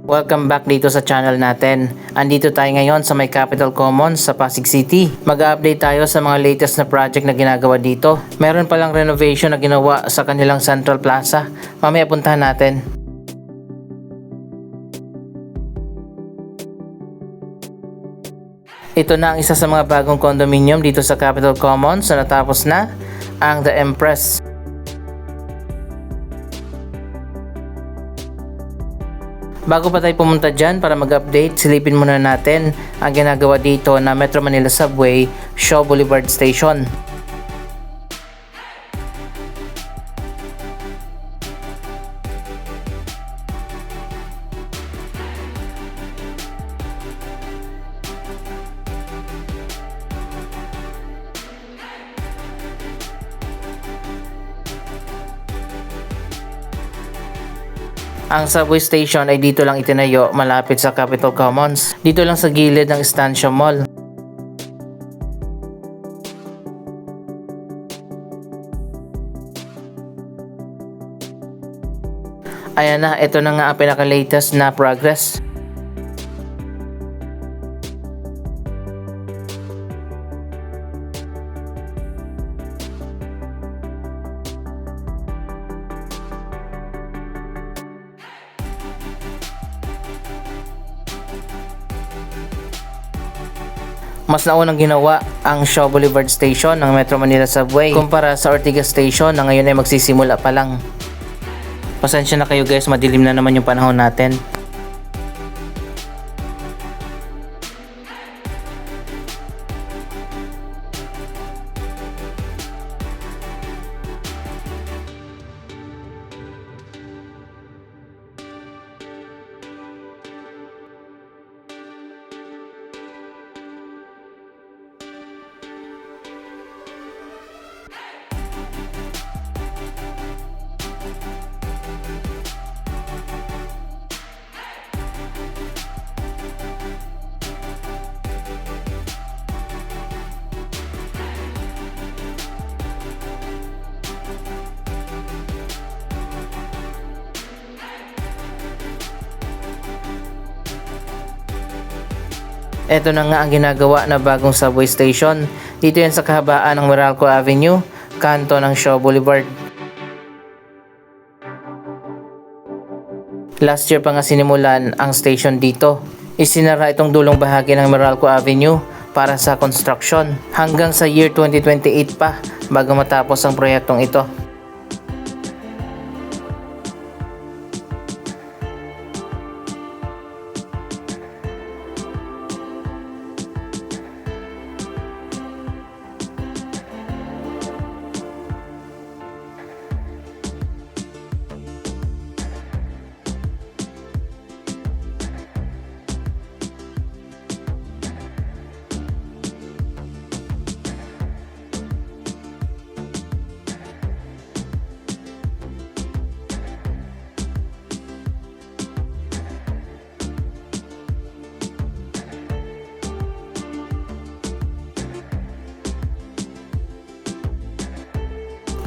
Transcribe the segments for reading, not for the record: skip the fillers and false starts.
Welcome back dito sa channel natin. Andito tayo ngayon sa may Capital Commons sa Pasig City. Mag-update tayo sa mga latest na project na ginagawa dito. Meron palang renovation na ginawa sa kanilang Central Plaza. Mamaya puntahan natin. Ito na ang isa sa mga bagong condominium dito sa Capital Commons na natapos na, ang The Empress. Bago pa tayo pumunta dyan para mag-update, silipin muna natin ang ginagawa dito na Metro Manila Subway, Shaw Boulevard Station. Ang subway station ay dito lang itinayo malapit sa Capital Commons. Dito lang sa gilid ng Estancia Mall. Ayan na, ito na nga ang pinaka-latest na progress. Mas naunang ginawa ang Shaw Boulevard Station ng Metro Manila Subway kumpara sa Ortigas Station na ngayon ay magsisimula pa lang. Pasensya na kayo guys, madilim na naman yung panahon natin. Ito na nga ang ginagawa na bagong subway station. Dito yan sa kahabaan ng Meralco Avenue, kanto ng Shaw Boulevard. Last year pa nga sinimulan ang station dito. Isinara itong dulong bahagi ng Meralco Avenue para sa construction hanggang sa year 2028 pa bago matapos ang proyektong ito.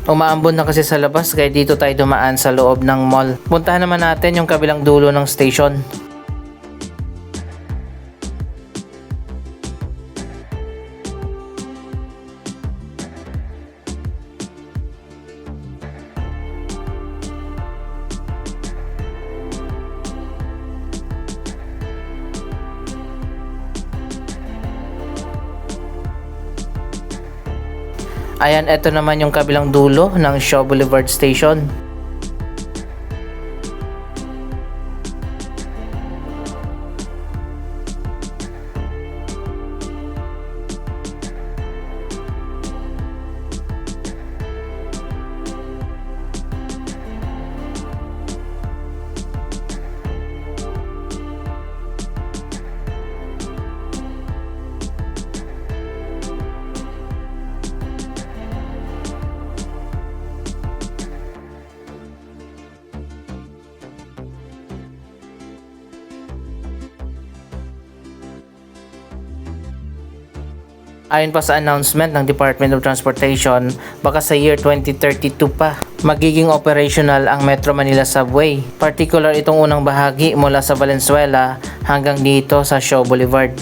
Umaambon na kasi sa labas kaya dito tayo dumaan sa loob ng mall. Puntahan naman natin yung kabilang dulo ng station. Ayan, ito naman yung kabilang dulo ng Shaw Boulevard Station. Ayon pa sa announcement ng Department of Transportation, baka sa year 2032 pa magiging operational ang Metro Manila Subway. Particular itong unang bahagi mula sa Valenzuela hanggang dito sa Shaw Boulevard.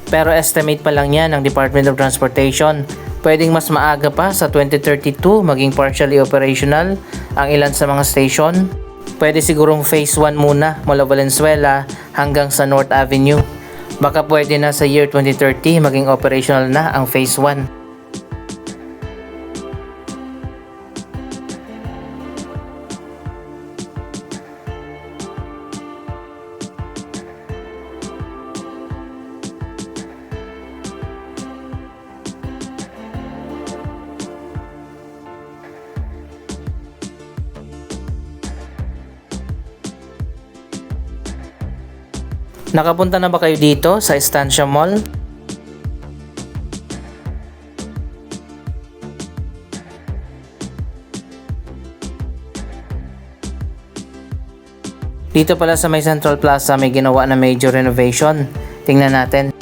Pero estimate pa lang yan ng Department of Transportation. Pwedeng mas maaga pa sa 2032 maging partially operational ang ilan sa mga station. Pwede sigurong phase 1 muna mula Valenzuela hanggang sa North Avenue. Baka pwede na sa year 2030 maging operational na ang phase 1. Nakapunta na ba kayo dito sa Estancia Mall? Dito pala sa may Central Plaza may ginawa na major renovation. Tingnan natin.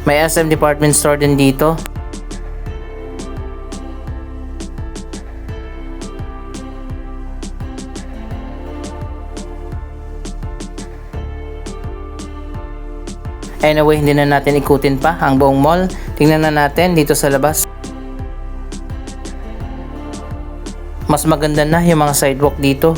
May SM department store din dito. Anyway, hindi na natin ikutin pa ang buong mall. Tingnan na natin dito sa labas. Mas maganda na yung mga sidewalk dito.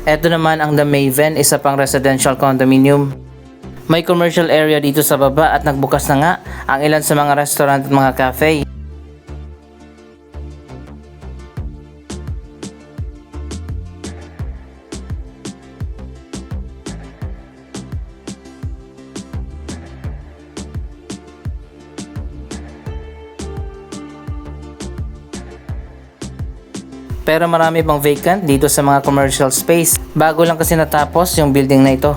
Ito naman ang The Maven, isa pang residential condominium. May commercial area dito sa baba at nagbukas na nga ang ilan sa mga restaurant at mga cafe. Pero marami pang vacant dito sa mga commercial space. Bago lang kasi natapos yung building na ito.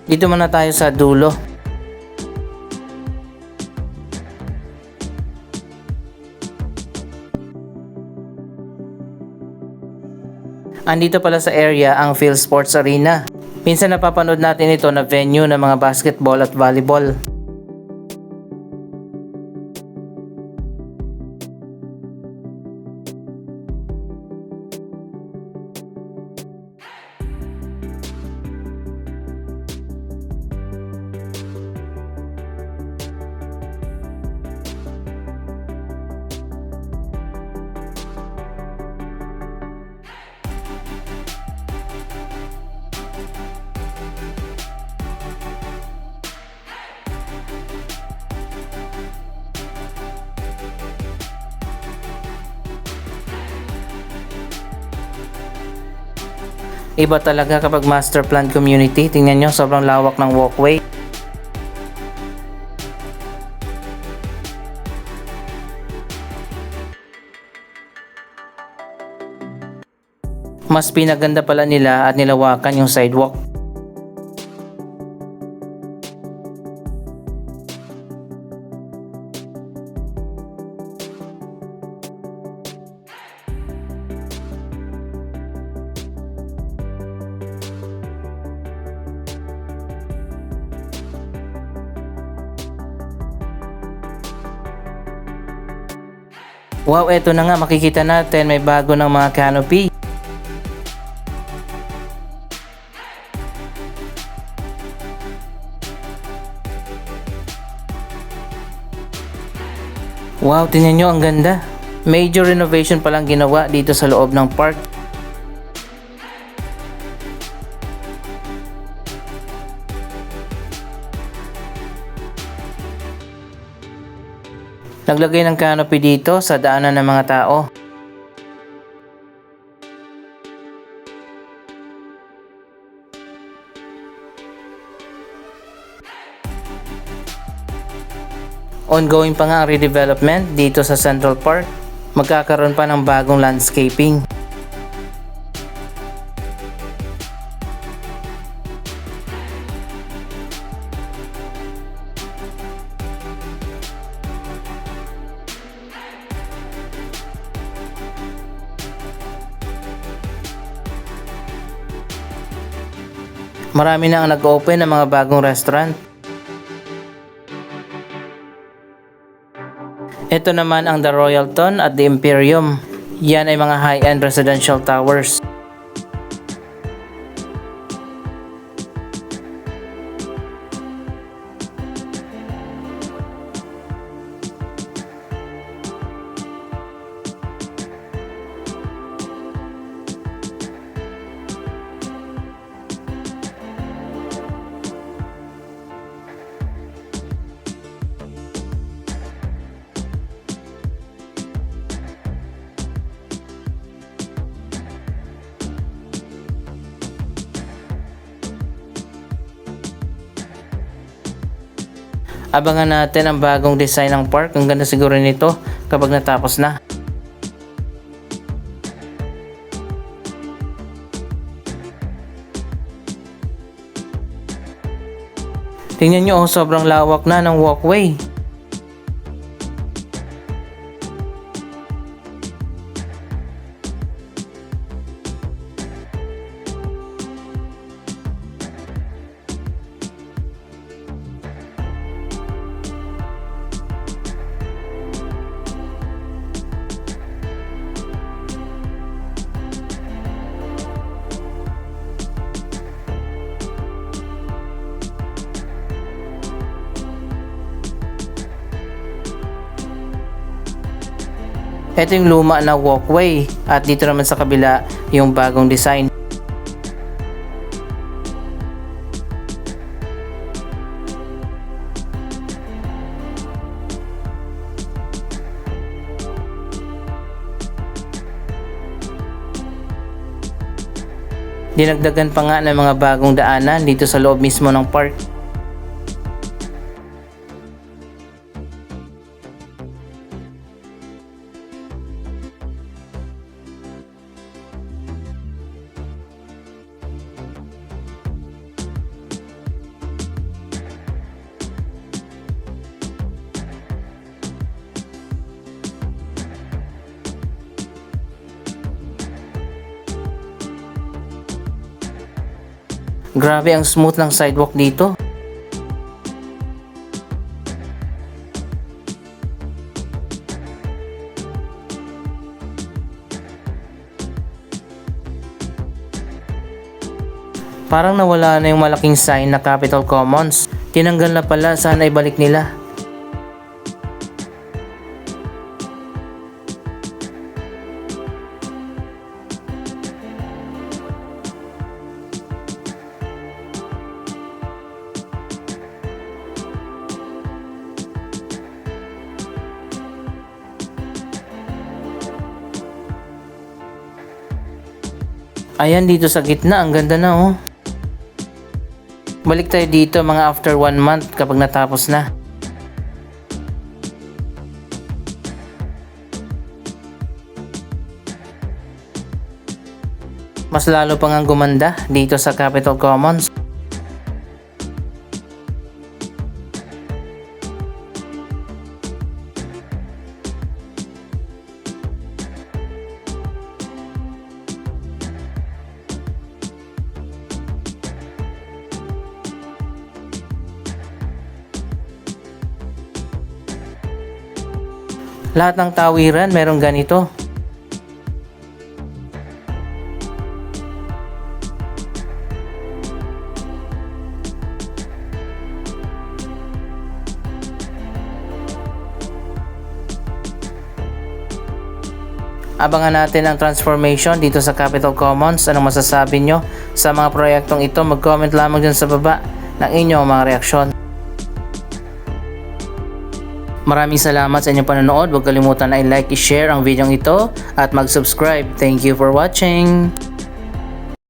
Dito muna tayo sa dulo. Andito pala sa area ang Phil Sports Arena. Minsan napapanood natin ito na venue ng mga basketball at volleyball. Iba talaga kapag master plan community. Tingnan nyo, sobrang lawak ng walkway. Mas pinaganda pala nila at nilawakan yung sidewalk. Wow, eto na nga, makikita natin may bago ng mga canopy. Wow, tingnan nyo, ang ganda. Major renovation palang ginawa dito sa loob ng park. Naglagay ng canopy dito sa daanan ng mga tao. Ongoing pa nga ang redevelopment dito sa Central Park. Magkakaroon pa ng bagong landscaping. Marami na ang nag-open ng mga bagong restaurant. Ito naman ang The Royalton at The Imperium. Yan ay mga high-end residential towers. Abangan natin ang bagong design ng park. Ang ganda siguro nito kapag natapos na. Tingnan nyo, oh, sobrang lawak na ng walkway. Ito yung luma na walkway at dito naman sa kabila yung bagong design. Dinagdagan pa nga ng mga bagong daanan dito sa loob mismo ng park. Grabe ang smooth ng sidewalk dito. Parang nawala na yung malaking sign na Capitol Commons. Tinanggal na pala, sana ibalik nila. Ayan, dito sa gitna, ang ganda na oh. Balik tayo dito mga after 1 month kapag natapos na. Mas lalo pang ang gumanda dito sa Capitol Commons. Lahat ng tawiran merong ganito. Abangan natin ang transformation dito sa Capitol Commons. Anong masasabi nyo sa mga proyektong ito? Mag-comment lamang dyan sa baba ng inyong mga reaksyon. Maraming salamat sa inyong panonood. Huwag kalimutan na i-like, i-share ang video ito at mag-subscribe. Thank you for watching!